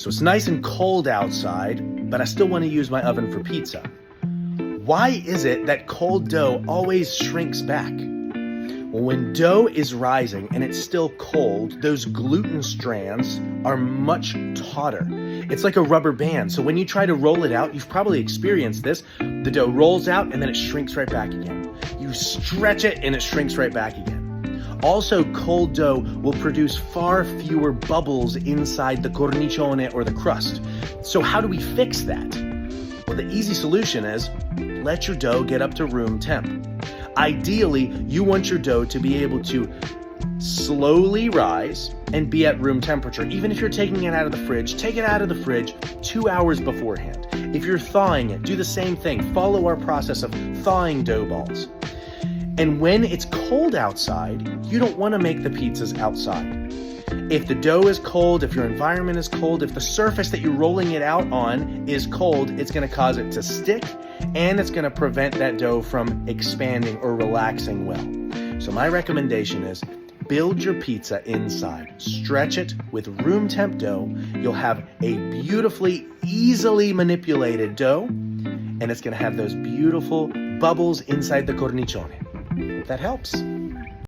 So it's nice and cold outside, but I still want to use my oven for pizza. Why is it that cold dough always shrinks back? Well, when dough is rising and it's still cold, those gluten strands are much tauter. It's like a rubber band. So when you try to roll it out, you've probably experienced this. The dough rolls out and then it shrinks right back again. You stretch it and it shrinks right back again. Also, cold dough will produce far fewer bubbles inside the cornicione or the crust. So how do we fix that? Well, the easy solution is let your dough get up to room temp. Ideally, you want your dough to be able to slowly rise and be at room temperature. Even if you're taking it out of the fridge, take it out of the fridge 2 hours beforehand. If you're thawing it, do the same thing. Follow our process of thawing dough balls. And when it's cold outside, you don't want to make the pizzas outside. If the dough is cold, if your environment is cold, if the surface that you're rolling it out on is cold, it's going to cause it to stick and it's going to prevent that dough from expanding or relaxing well. So my recommendation is build your pizza inside. Stretch it with room temp dough. You'll have a beautifully, easily manipulated dough, and it's going to have those beautiful bubbles inside the cornicione. That helps.